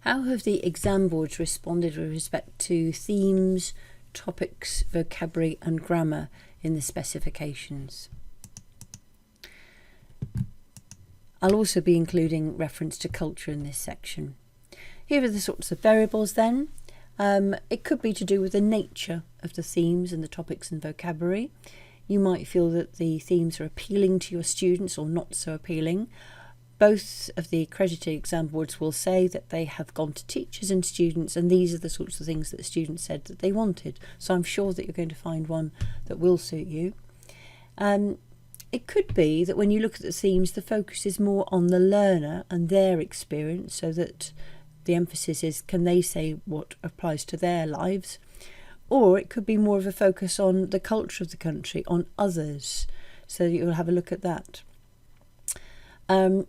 How have the exam boards responded with respect to themes, topics, vocabulary and grammar in the specifications? I'll also be including reference to culture in this section. Here are the sorts of variables then. It could be to do with the nature of the themes and the topics and vocabulary. You might feel that the themes are appealing to your students or not so appealing. Both of the accredited exam boards will say that they have gone to teachers and students, and these are the sorts of things that the students said that they wanted. So I'm sure that you're going to find one that will suit you. It could be that when you look at the themes, the focus is more on the learner and their experience, so that the emphasis is, can they say what applies to their lives? Or it could be more of a focus on the culture of the country, on others, so you'll have a look at that.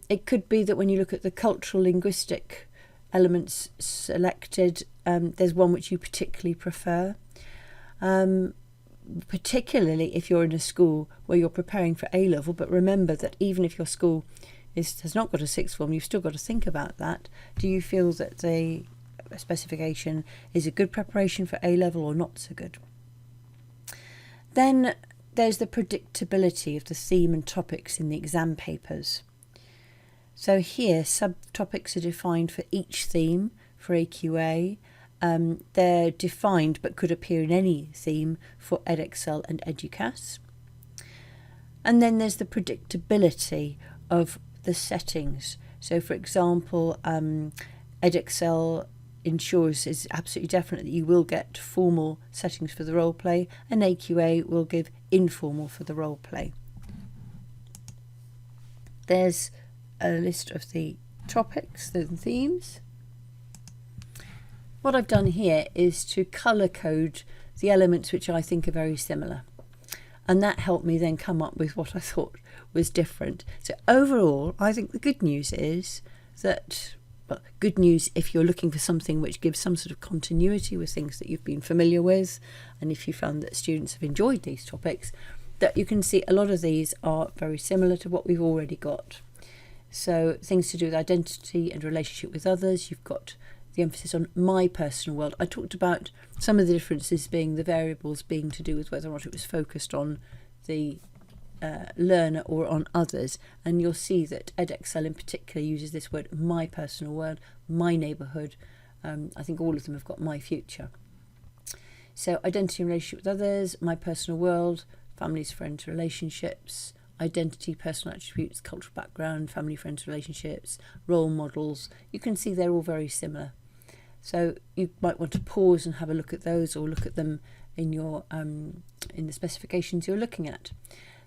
It could be that when you look at the cultural linguistic elements selected, there's one which you particularly prefer. Particularly if you're in a school where you're preparing for A-level, but remember that even if your school has not got a sixth form, you've still got to think about that. Do you feel that the specification is a good preparation for A-level or not so good? Then there's the predictability of the theme and topics in the exam papers. So here subtopics are defined for each theme for AQA. They're defined but could appear in any theme for Edexcel and Educas. And then there's the predictability of the settings. So for example, Edexcel ensures is absolutely definite that you will get formal settings for the role play, and AQA will give informal for the role play. There's a list of the topics, the themes. What I've done here is to colour code the elements which I think are very similar, and that helped me then come up with what I thought was different. So overall, I think the good news is that, well, good news if you're looking for something which gives some sort of continuity with things that you've been familiar with, and if you found that students have enjoyed these topics, that you can see a lot of these are very similar to what we've already got. So things to do with identity and relationship with others, you've got the emphasis on my personal world. I talked about some of the differences being the variables being to do with whether or not it was focused on the learner or on others, and you'll see that Edexcel in particular uses this word my personal world, my neighbourhood. I think all of them have got my future. So identity and relationship with others, my personal world, families, friends, relationships, identity, personal attributes, cultural background, family, friends, relationships, role models. You can see they're all very similar. So you might want to pause and have a look at those, or look at them in your in the specifications you're looking at.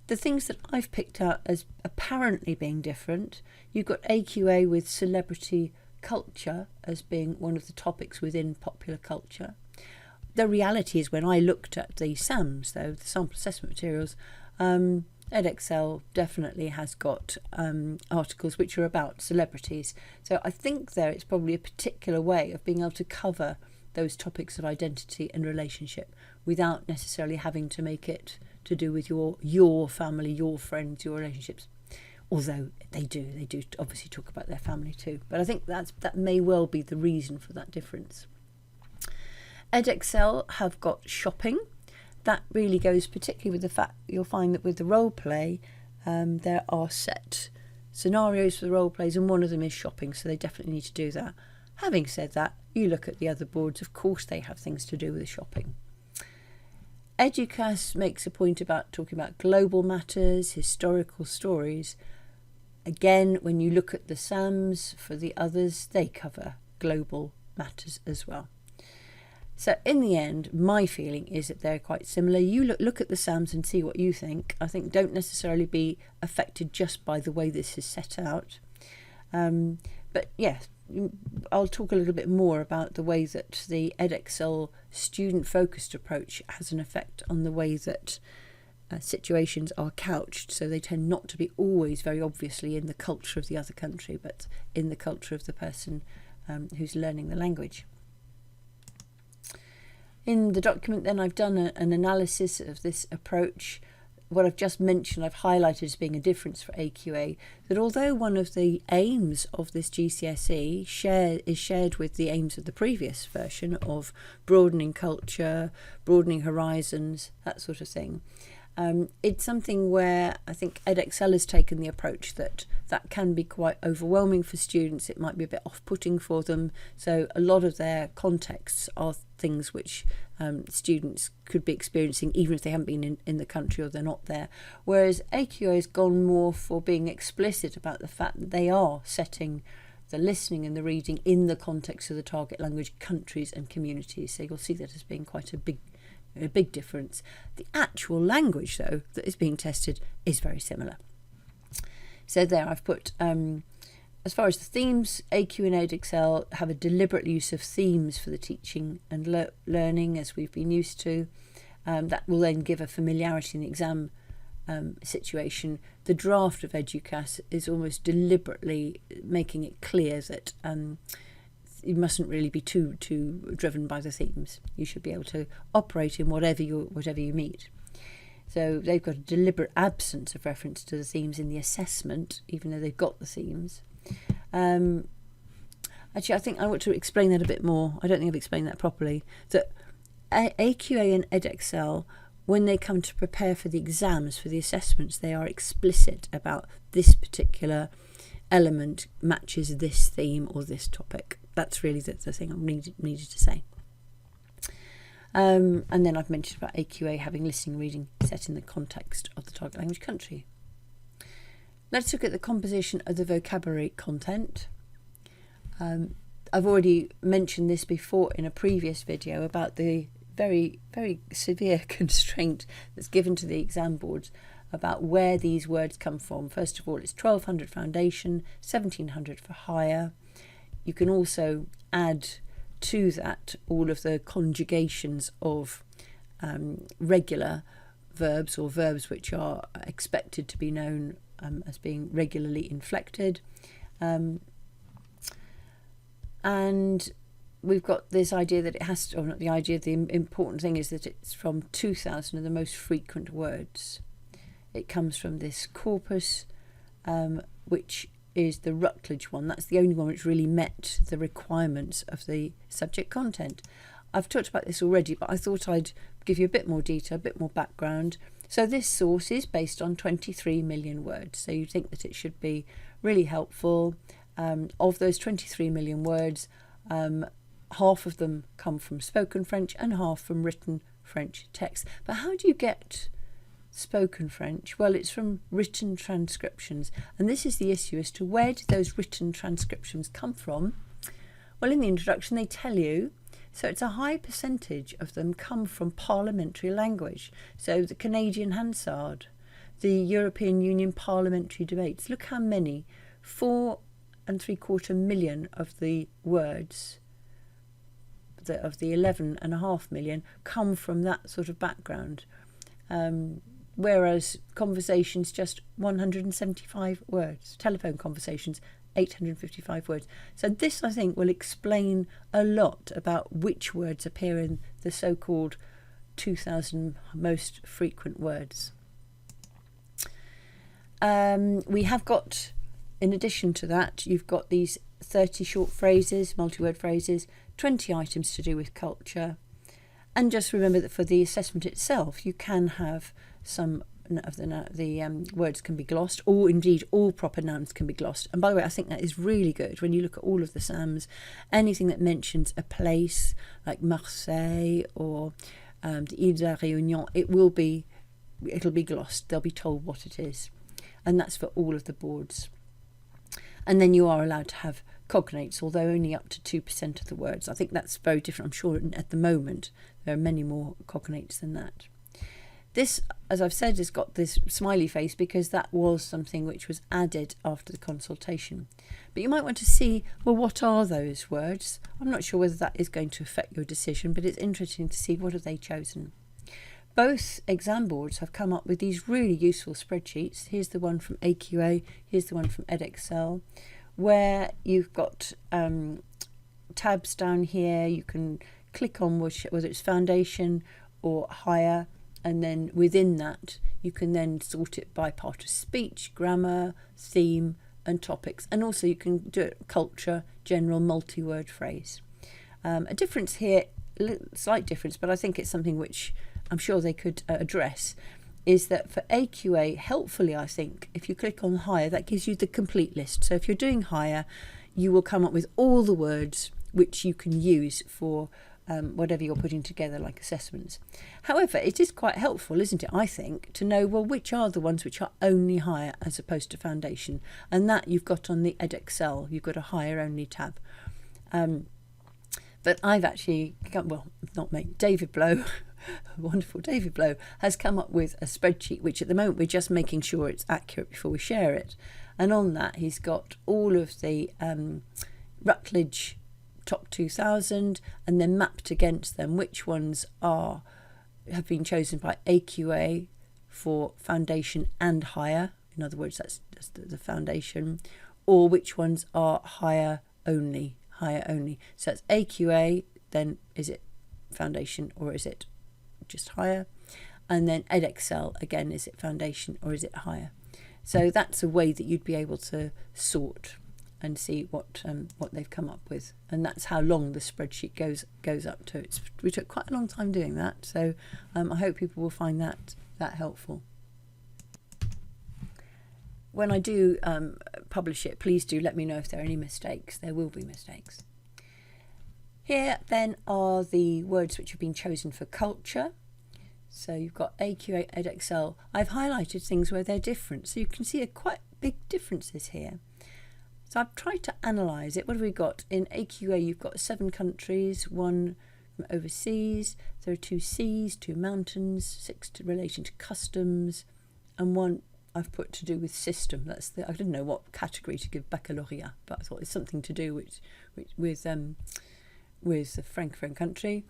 The things that I've picked out as apparently being different, you've got AQA with celebrity culture as being one of the topics within popular culture. The reality is, when I looked at the SAMs, though, the sample assessment materials, Edexcel definitely has got articles which are about celebrities. So I think there it's probably a particular way of being able to cover those topics of identity and relationship without necessarily having to make it to do with your family, your friends, your relationships. Although they do obviously talk about their family too. But I think that may well be the reason for that difference. Edexcel have got shopping. That really goes particularly with the fact you'll find that with the role play, there are set scenarios for the role plays, and one of them is shopping, so they definitely need to do that. Having said that, you look at the other boards, of course they have things to do with shopping. Educas makes a point about talking about global matters, historical stories. Again, when you look at the SAMs for the others, they cover global matters as well. So in the end, my feeling is that they're quite similar. You look at the SAMs and see what you think. I think don't necessarily be affected just by the way this is set out. But yes, I'll talk a little bit more about the way that the Edexcel student-focused approach has an effect on the way that situations are couched. So they tend not to be always very obviously in the culture of the other country, but in the culture of the person who's learning the language. In the document then I've done an analysis of this approach. what I've just mentioned, I've highlighted as being a difference for AQA, that although one of the aims of this GCSE is shared with the aims of the previous version of broadening culture, broadening horizons, that sort of thing, it's something where I think Edexcel has taken the approach that can be quite overwhelming for students. It might be a bit off-putting for them. So a lot of their contexts are things which students could be experiencing even if they haven't been in the country or they're not there. Whereas AQA has gone more for being explicit about the fact that they are setting the listening and the reading in the context of the target language countries and communities. So you'll see that as being quite a big difference. The actual language, though, that is being tested is very similar. So there I've put, as far as the themes, AQ and Edexcel have a deliberate use of themes for the teaching and learning, as we've been used to. That will then give a familiarity in the exam situation. The draft of EduCAS is almost deliberately making it clear that you mustn't really be too driven by the themes. You should be able to operate in whatever you meet. So they've got a deliberate absence of reference to the themes in the assessment, even though they've got the themes. Actually, I think I want to explain that a bit more. I don't think I've explained that properly. That AQA and Edexcel, when they come to prepare for the exams, for the assessments, they are explicit about this particular element matches this theme or this topic. That's really the thing I needed to say. And then I've mentioned about AQA having listening and reading set in the context of the target language country. Let's look at the composition of the vocabulary content. I've already mentioned this before in a previous video about the very, very severe constraint that's given to the exam boards about where these words come from. First of all, it's 1200 foundation, 1700 for higher. You can also add to that all of the conjugations of regular verbs or verbs which are expected to be known as being regularly inflected. And we've got this idea that it has to, or not the idea, the important thing is that it's from 2000 of the most frequent words. It comes from this corpus, which is the Rutledge one. That's the only one which really met the requirements of the subject content. I've talked about this already, but I thought I'd give you a bit more detail, a bit more background. So this source is based on 23 million words. So you think that it should be really helpful. Of those 23 million words, half of them come from spoken French and half from written French text. But how do you get spoken French? Well, it's from written transcriptions, and this is the issue as to where did those written transcriptions come from. Well, in the introduction they tell you, so it's a high percentage of them come from parliamentary language. So the Canadian Hansard, the European Union parliamentary debates, look how many, 4.75 million of the words of the 11.5 million come from that sort of background. Whereas conversations, just 175 words. Telephone conversations, 855 words. So this, I think, will explain a lot about which words appear in the so-called 2000 most frequent words. We have got, in addition to that, you've got these 30 short phrases, multi-word phrases, 20 items to do with culture. And just remember that for the assessment itself, you can have some of the words can be glossed, or indeed all proper nouns can be glossed. And by the way, I think that is really good when you look at all of the SAMs. Anything that mentions a place like Marseille or the Ile de la Réunion, it'll be glossed. They'll be told what it is, and that's for all of the boards. And then you are allowed to have cognates, although only up to 2% of the words. I think that's very different. I'm sure at the moment there are many more cognates than that. This, as I've said, has got this smiley face because that was something which was added after the consultation. But you might want to see, well, what are those words? I'm not sure whether that is going to affect your decision, but it's interesting to see what have they chosen. Both exam boards have come up with these really useful spreadsheets. Here's the one from AQA, here's the one from Edexcel, where you've got tabs down here. You can click on whether it's foundation or higher, and then within that You can then sort it by part of speech, grammar, theme, and topics. And also you can do it culture, general, multi-word phrase. A difference here, slight difference, but I think it's something which I'm sure they could address, is that for AQA, helpfully I think, if you click on higher, that gives you the complete list. So if you're doing higher, you will come up with all the words which you can use for whatever you're putting together, like assessments. However, it is quite helpful, isn't it, I think, to know, well, which are the ones which are only higher as opposed to foundation. And that you've got on the Edexcel, you've got a higher only tab. But I've actually, well, not me, David Blow, wonderful David Blow, has come up with a spreadsheet, which at the moment we're just making sure it's accurate before we share it. And on that, he's got all of the Rutledge top 2000 and then mapped against them which ones have been chosen by AQA for foundation and higher. In other words, that's the foundation, or which ones are higher only. So that's AQA, then is it foundation or is it just higher? And then Edexcel, again, is it foundation or is it higher? So that's a way that you'd be able to sort and see what they've come up with, and that's how long the spreadsheet goes up to. We took quite a long time doing that, so I hope people will find that helpful. When I do publish it, please do let me know if there are any mistakes. There will be mistakes. Here then are the words which have been chosen for culture. So you've got AQA, Edexcel. I've highlighted things where they're different, so you can see quite big differences here. So I've tried to analyse it. What have we got? In AQA, you've got 7 countries, 1 from overseas. There are 2 seas, 2 mountains, 6 relating to customs, and 1 I've put to do with system. I didn't know what category to give baccalaureate, but I thought it's something to do with the Francophone country.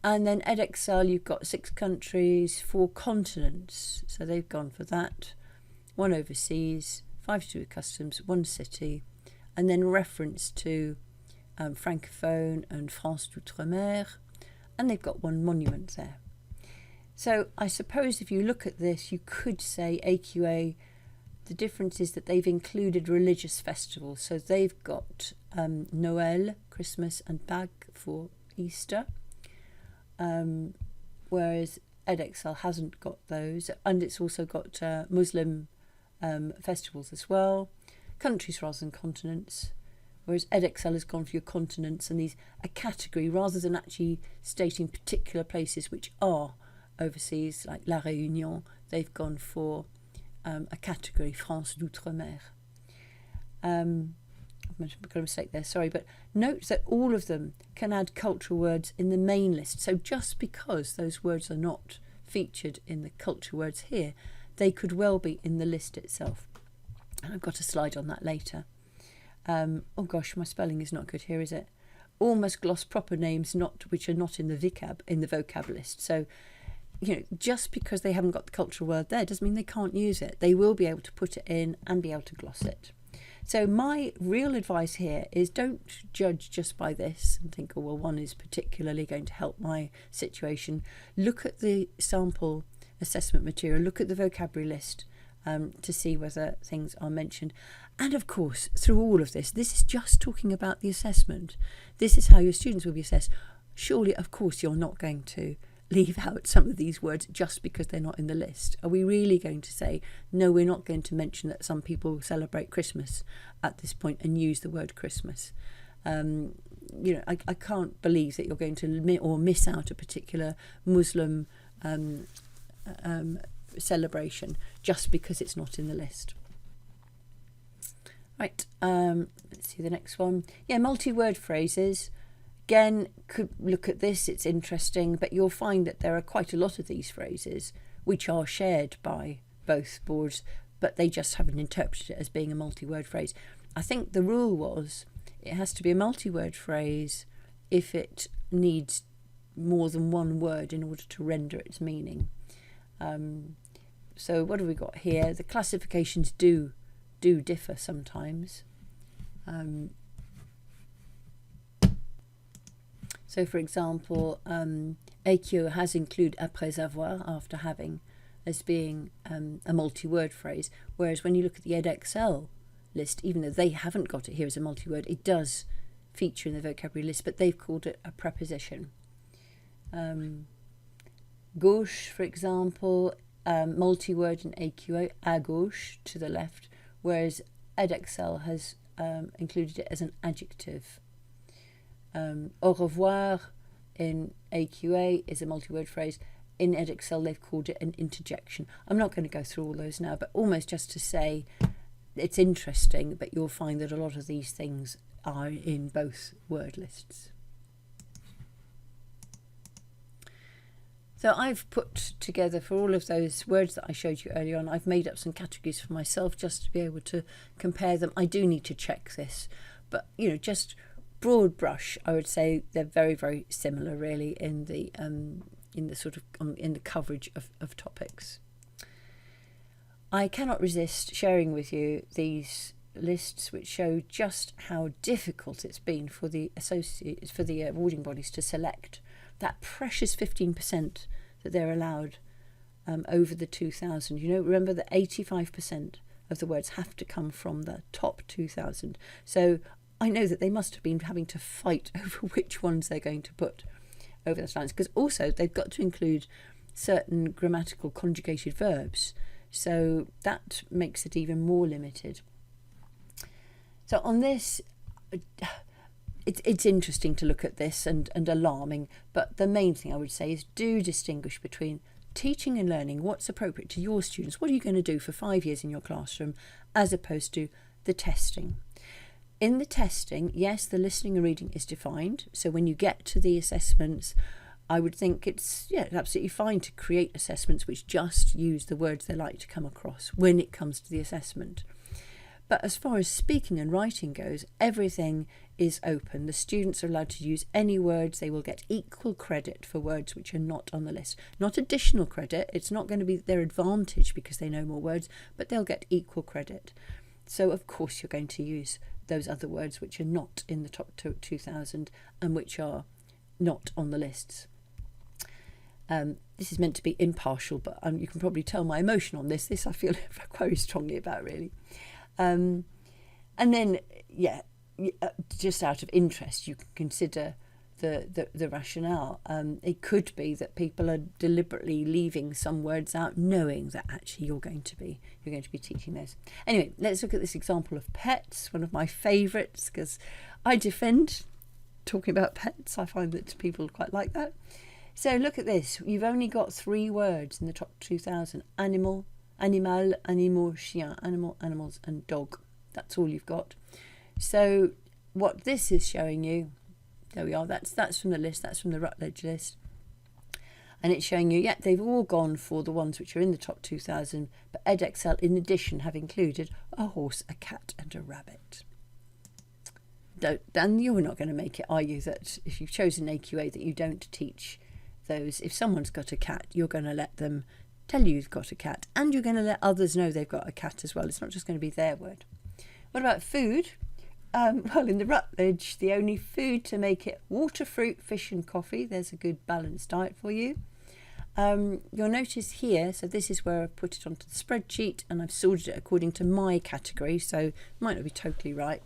And then Edexcel, you've got 6 countries, 4 continents. So they've gone for that. 1 overseas, 5 to do with customs, 1 city, and then reference to Francophone and France d'Outre-mer, and they've got 1 monument there. So I suppose if you look at this, you could say AQA, the difference is that they've included religious festivals. So they've got Noël, Christmas, and Pâques for Easter, whereas Edexcel hasn't got those, and it's also got Muslim festivals as well, countries rather than continents, whereas Edexcel has gone for your continents and these a category rather than actually stating particular places which are overseas, like La Réunion. They've gone for a category, France d'Outre-mer. I've got a mistake there, sorry, but note that all of them can add cultural words in the main list. So just because those words are not featured in the culture words here, they could well be in the list itself. And I've got a slide on that later. Oh gosh, my spelling is not good here, is it? All must gloss proper names which are not in the vocab list. So, just because they haven't got the cultural word there doesn't mean they can't use it. They will be able to put it in and be able to gloss it. So my real advice here is don't judge just by this and think, oh, well, one is particularly going to help my situation. Look at the sample assessment material, look at the vocabulary list to see whether things are mentioned. And of course, through all of this is just talking about the assessment. This is how your students will be assessed. Surely, of course, you're not going to leave out some of these words just because they're not in the list. Are we really going to say, no, we're not going to mention that some people celebrate Christmas at this point and use the word Christmas? I can't believe that you're going to miss out a particular Muslim celebration just because it's not in the list. Right, let's see the next one. Yeah, multi-word phrases. Again, could look at this, it's interesting, but you'll find that there are quite a lot of these phrases which are shared by both boards, but they just haven't interpreted it as being a multi-word phrase. I think the rule was it has to be a multi-word phrase if it needs more than one word in order to render its meaning. So what have we got here? The classifications do differ sometimes. So, for example, AQ has included après avoir, after having, as being a multi-word phrase, whereas when you look at the edXL list, even though they haven't got it here as a multi-word, it does feature in the vocabulary list, but they've called it a preposition. Gauche, for example, multi-word in AQA, à gauche, to the left, whereas edXL has included it as an adjective. Au revoir in AQA is a multi-word phrase. In edXL, they've called it an interjection. I'm not going to go through all those now, but almost just to say it's interesting, but you'll find that a lot of these things are in both word lists. So I've put together, for all of those words that I showed you earlier on, I've made up some categories for myself just to be able to compare them. I do need to check this, but just broad brush, I would say they're very, very similar really in the coverage of topics. I cannot resist sharing with you these lists which show just how difficult it's been for the awarding bodies to select that precious 15% that they're allowed over the 2,000. Remember that 85% of the words have to come from the top 2,000. So I know that they must have been having to fight over which ones they're going to put over those lines, because also they've got to include certain grammatical conjugated verbs. So that makes it even more limited. So on this, it's interesting to look at this and alarming, but the main thing I would say is do distinguish between teaching and learning, what's appropriate to your students, what are you going to do for 5 years in your classroom, as opposed to the testing. In the testing, yes, the listening and reading is defined, so when you get to the assessments, I would think it's absolutely fine to create assessments which just use the words they like to come across when it comes to the assessment. But as far as speaking and writing goes, everything is open. The students are allowed to use any words. They will get equal credit for words which are not on the list. Not additional credit. It's not going to be their advantage because they know more words, but they'll get equal credit. So of course you're going to use those other words which are not in the top 2,000 and which are not on the lists. This is meant to be impartial, but you can probably tell my emotion on this. This I feel very strongly about, really. And then, just out of interest, you can consider the rationale. It could be that people are deliberately leaving some words out, knowing that actually you're going to be teaching those. Anyway, let's look at this example of pets, one of my favourites, because I defend talking about pets. I find that people quite like that. So look at this. You've only got 3 words in the top 2,000: animal, animal, animaux, chien, animal, animals, and dog. That's all you've got. So what this is showing you, there we are, that's from the list, that's from the Routledge list. And it's showing you, they've all gone for the ones which are in the top 2,000, but edXL in addition have included a horse, a cat, and a rabbit. Dan, you're not going to make it, are you, that if you've chosen AQA that you don't teach those? If someone's got a cat, you're going to let them tell you you've got a cat, and you're going to let others know they've got a cat as well. It's not just going to be their word. What about food? Well, in the Routledge, the only food to make it: water, fruit, fish and coffee. There's a good balanced diet for you. You'll notice here, so this is where I've put it onto the spreadsheet and I've sorted it according to my category, so it might not be totally right.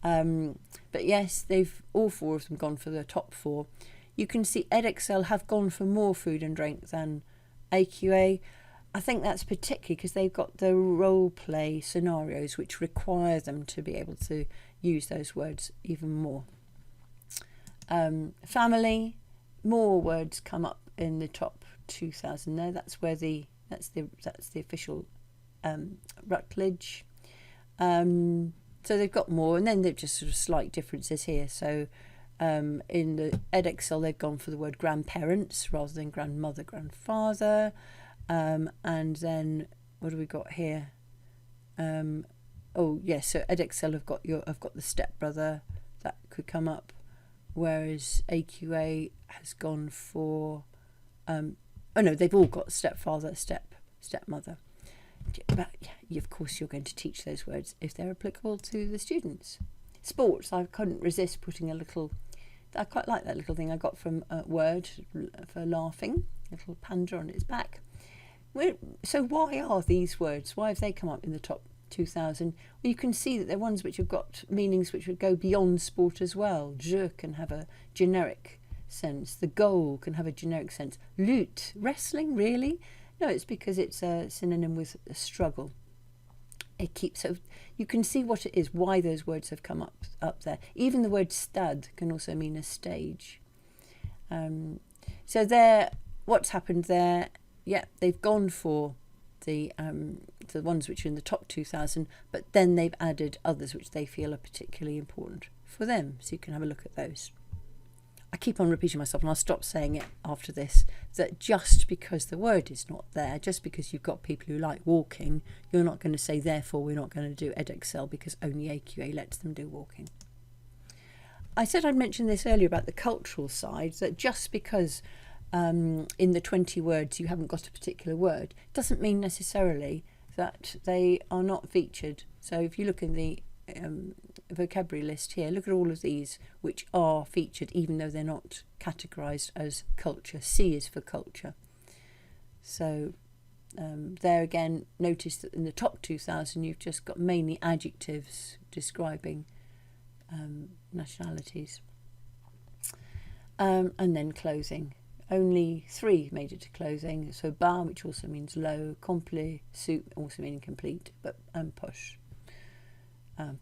But yes, all 4 of them gone for the top 4. You can see edXL have gone for more food and drink than AQA. I think that's particularly because they've got the role play scenarios which require them to be able to use those words even more. Family, more words come up in the top 2,000 there. That's the official Routledge. So they've got more, and then they've just sort of slight differences here. So in the edXL, they've gone for the word grandparents rather than grandmother, grandfather. And then what do we got here? So edXL have got the stepbrother, that could come up, whereas AQA has gone for they've all got stepfather, stepmother. But of course you're going to teach those words if they're applicable to the students. Sports, I couldn't resist putting I quite like that little thing I got from Word for laughing, little panda on its back. So why are these words, why have they come up in the top 2000? Well, you can see that they're ones which have got meanings which would go beyond sport as well. Jeu can have a generic sense. The goal can have a generic sense. Lutte, wrestling, really? No, it's because it's a synonym with a struggle. So you can see what it is, why those words have come up there. Even the word stade can also mean a stage. So there, what's happened there? Yeah, they've gone for the ones which are in the top 2000, but then they've added others which they feel are particularly important for them. So you can have a look at those. I keep on repeating myself, and I'll stop saying it after this, that just because the word is not there, just because you've got people who like walking, you're not going to say, therefore, we're not going to do Edexcel because only AQA lets them do walking. I said I'd mention this earlier about the cultural side, that just because in the 20 words you haven't got a particular word, doesn't mean necessarily that they are not featured. So if you look in the vocabulary list here, look at all of these which are featured even though they're not categorised as culture. C is for culture. So there again, notice that in the top 2000 you've just got mainly adjectives describing nationalities. And then clothing. Only 3 made it to clothing. So bas, which also means low, complet, soup, also meaning complete, and poche.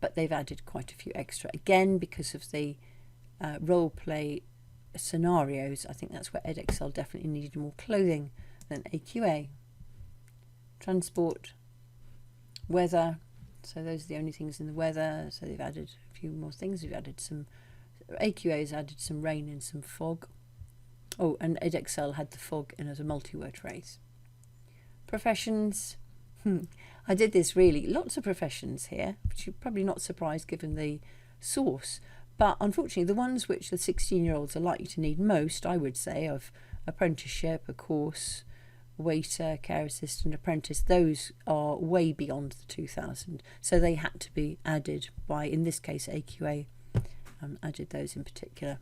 But they've added quite a few extra. Again, because of the role play scenarios, I think that's where Edexcel definitely needed more clothing than AQA. Transport, weather, so those are the only things in the weather. So they've added a few more things. We've added some, AQA has added some rain and some fog. Oh, and Edexcel had the fog in as a multi-word phrase. Professions. I did this really, lots of professions here, which you're probably not surprised given the source. But unfortunately, the ones which the 16-year-olds are likely to need most, I would say, of apprenticeship, a course, waiter, care assistant, apprentice, those are way beyond the 2000. So they had to be added by, in this case, AQA, added those in particular.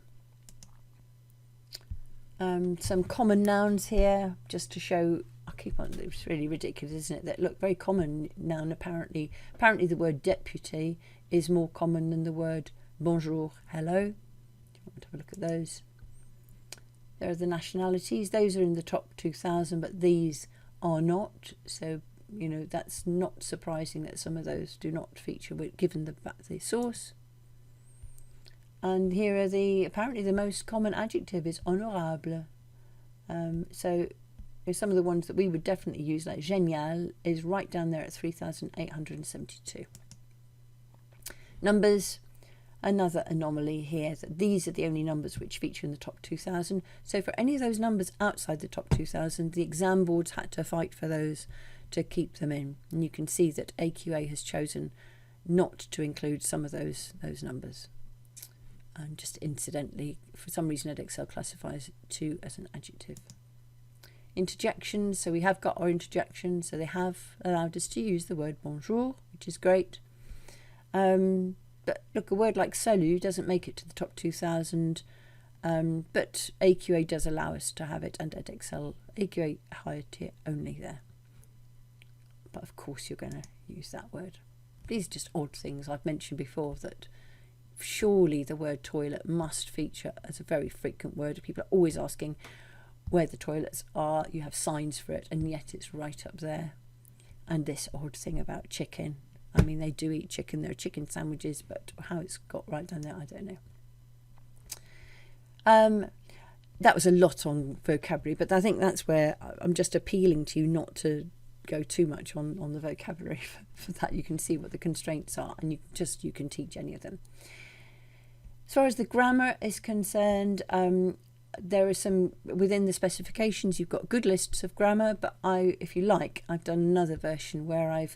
Some common nouns here, just to show, I keep on, it's really ridiculous, isn't it? That look, very common noun apparently. Apparently the word deputy is more common than the word bonjour, hello. Do you want to have a look at those? There are the nationalities. Those are in the top 2000, but these are not. So, you know, that's not surprising that some of those do not feature given the source. And here are apparently the most common adjective is honorable. So some of the ones that we would definitely use, like génial, is right down there at 3,872. Numbers, another anomaly here, that these are the only numbers which feature in the top 2000. So for any of those numbers outside the top 2000, the exam boards had to fight for those to keep them in. And you can see that AQA has chosen not to include some of those numbers. And just incidentally, for some reason, Edexcel classifies 2 as an adjective. Interjections, so we have got our interjections, so they have allowed us to use the word bonjour, which is great. But look, a word like salut doesn't make it to the top 2000, but AQA does allow us to have it, and Edexcel, AQA higher tier only there. But of course you're going to use that word. These are just odd things I've mentioned before, that surely the word toilet must feature as a very frequent word. People are always asking where the toilets are. You have signs for it, and yet it's right up there. And this odd thing about chicken. I mean, they do eat chicken. There are chicken sandwiches, but how it's got right down there, I don't know. That was a lot on vocabulary, but I think that's where I'm just appealing to you not to go too much on the vocabulary. For that, you can see what the constraints are, and you can teach any of them. As far as the grammar is concerned, there are some, within the specifications, you've got good lists of grammar, but if you like, I've done another version where I've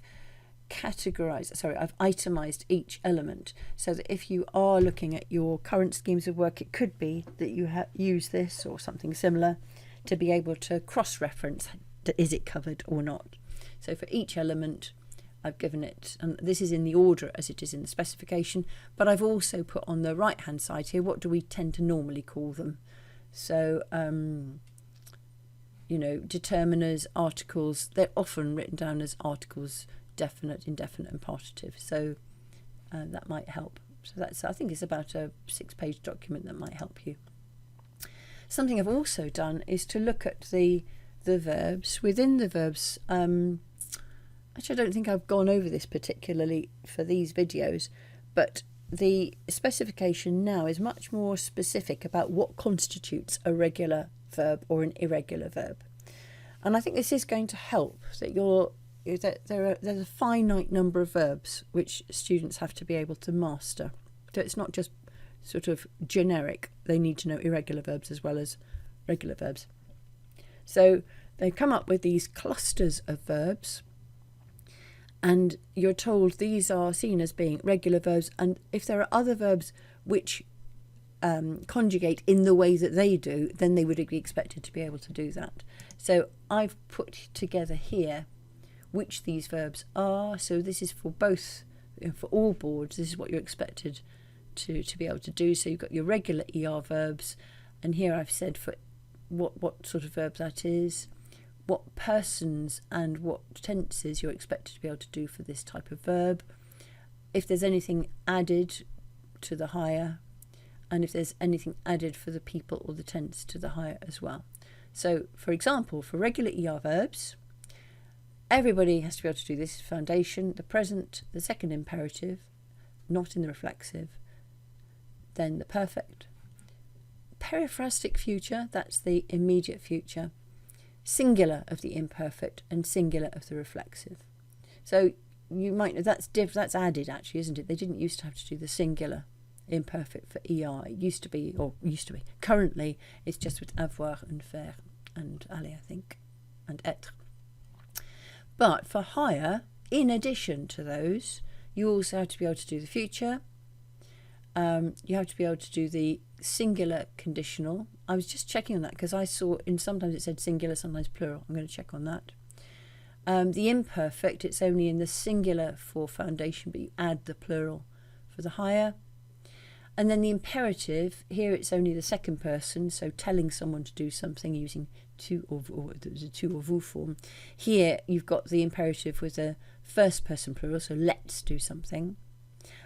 itemized each element, so that if you are looking at your current schemes of work, it could be that you use this or something similar to be able to cross-reference, is it covered or not. So for each element, I've given it, and this is in the order as it is in the specification, but I've also put on the right hand side here, what do we tend to normally call them? So you know, determiners, articles, they're often written down as articles, definite, indefinite and partitive. So that might help. So that's, I think it's about a 6-page document that might help you. Something I've also done is to look at the verbs. Within the verbs, actually I don't think I've gone over this particularly for these videos, but the specification now is much more specific about what constitutes a regular verb or an irregular verb. And I think this is going to help, that there's a finite number of verbs which students have to be able to master. So it's not just sort of generic, they need to know irregular verbs as well as regular verbs. So they come up with these clusters of verbs, and you're told these are seen as being regular verbs, and if there are other verbs which conjugate in the way that they do, then they would be expected to be able to do that. So I've put together here which these verbs are. So this is for both, for all boards, this is what you're expected to be able to do. So you've got your regular ER verbs, and here I've said for what sort of verb that is, what persons and what tenses you're expected to be able to do for this type of verb, if there's anything added to the higher, and if there's anything added for the people or the tense to the higher as well. So for example, for regular ER verbs, everybody has to be able to do this: foundation, the present, the second imperative, not in the reflexive, then the perfect, periphrastic future, that's the immediate future, singular of the imperfect, and singular of the reflexive. So you might know that's added actually, isn't it? They didn't used to have to do the singular imperfect for ER. It used to be. Currently, it's just with avoir and faire and aller, I think, and être. But for higher, in addition to those, you also have to be able to do the future. You have to be able to do the singular conditional. I was just checking on that because I saw sometimes it said singular, sometimes plural. I'm going to check on that. The imperfect, it's only in the singular for foundation, but you add the plural for the higher. And then the imperative, here it's only the second person, so telling someone to do something using tu or vous form. Here you've got the imperative with the first person plural, so let's do something.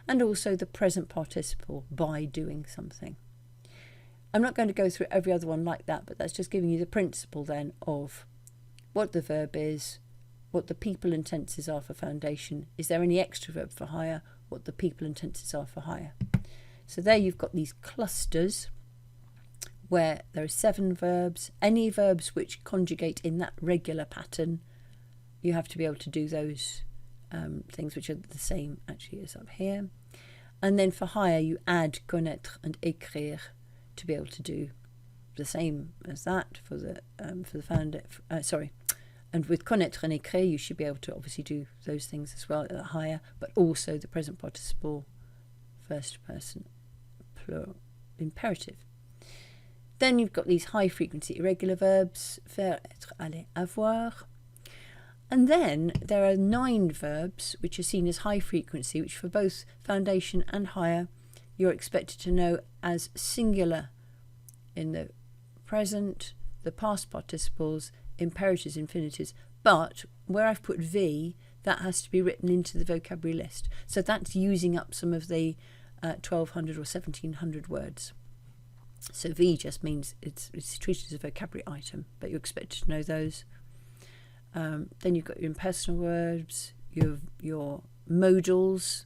And also the present participle, by doing something. I'm not going to go through every other one like that, but that's just giving you the principle then of what the verb is, what the people and tenses are for foundation. Is there any extra verb for higher? What the people and tenses are for higher. So there you've got these clusters where there are 7 verbs. Any verbs which conjugate in that regular pattern, you have to be able to do those things which are the same actually as up here. And then for higher you add connaître and écrire to be able to do the same as that for the and with connaître and écrire you should be able to obviously do those things as well at the higher, but also the present participle, first person plural imperative. Then you've got these high frequency irregular verbs, faire, être, aller, avoir. And then there are 9 verbs which are seen as high frequency, which for both foundation and higher you're expected to know as singular in the present, the past participles, imperatives, infinitives. But where I've put V, that has to be written into the vocabulary list. So that's using up some of the 1,200 or 1,700 words. So V just means it's treated as a vocabulary item, but you're expected to know those. Then you've got your impersonal verbs, your modals,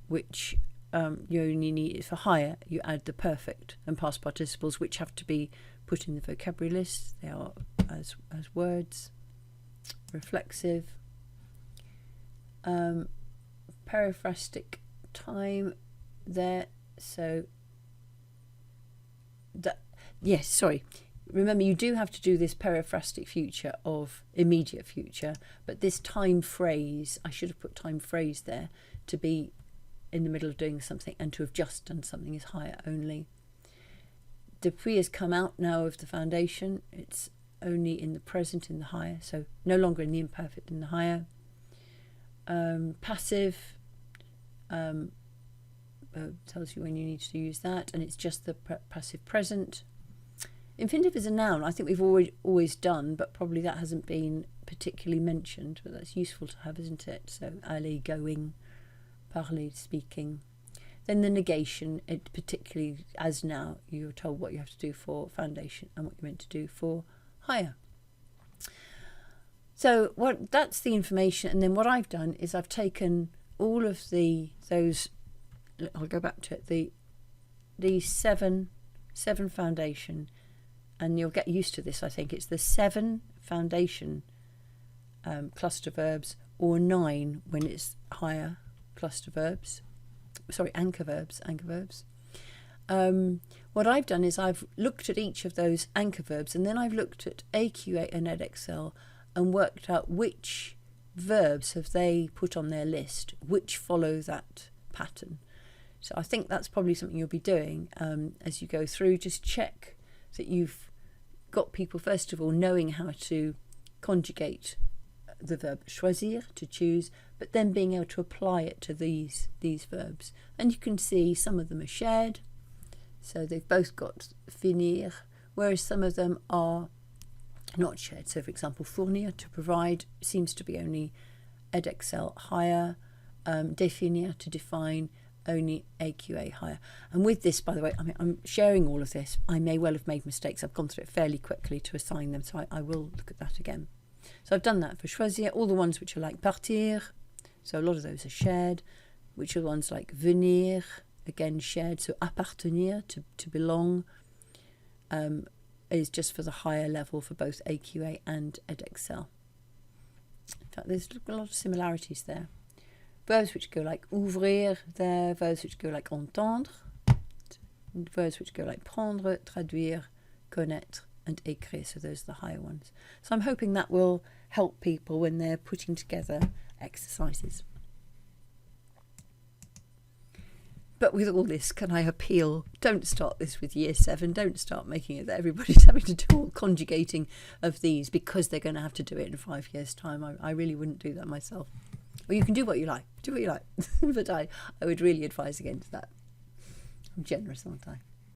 which you only need for higher. You add the perfect and past participles, which have to be put in the vocabulary list. They are as words. Reflexive, periphrastic time there. So that, yes, sorry. Remember, you do have to do this periphrastic future of immediate future, but this time phrase, I should have put time phrase there, to be in the middle of doing something and to have just done something is higher only. Depuis has come out now of the foundation. It's only in the present in the higher, so no longer in the imperfect in the higher. Passive tells you when you need to use that, and it's just the passive present. Infinitive is a noun I think we've always done, but probably that hasn't been particularly mentioned, but that's useful to have, isn't it? So aller, going, parler, speaking. Then the negation, it particularly as now you're told what you have to do for foundation and what you're meant to do for higher. So that's the information, and then what I've done is I've taken all of those. I'll go back to it. The seven foundation, and you'll get used to this. I think it's the 7 foundation cluster verbs, or 9 when it's higher cluster verbs. Sorry, anchor verbs. What I've done is I've looked at each of those anchor verbs, and then I've looked at AQA and EdXL and worked out which verbs have they put on their list, which follow that pattern. So I think that's probably something you'll be doing as you go through. Just check that you've got people, first of all, knowing how to conjugate the verb choisir, to choose, but then being able to apply it to these verbs. And you can see some of them are shared, so they've both got finir, whereas some of them are not shared. So for example, fournir, to provide, seems to be only EdXL higher, définir, to define, only AQA higher. And with this, by the way, I'm sharing all of this. I may well have made mistakes. I've gone through it fairly quickly to assign them, so I will look at that again. So I've done that for choisir, all the ones which are like partir, so a lot of those are shared, which are the ones like venir, again shared, so appartenir, to belong, is just for the higher level for both AQA and EdXL. In fact, there's a lot of similarities there. Verbs which go like ouvrir there, verbs which go like entendre, verbs which go like prendre, traduire, connaître, and écrire, so those are the higher ones. So I'm hoping that will help people when they're putting together exercises. But with all this, can I appeal, don't start this with year 7, don't start making it that everybody's having to do all conjugating of these because they're going to have to do it in 5 years' time. I really wouldn't do that myself. Well, you can do what you like, but I would really advise against that. I'm generous, aren't I?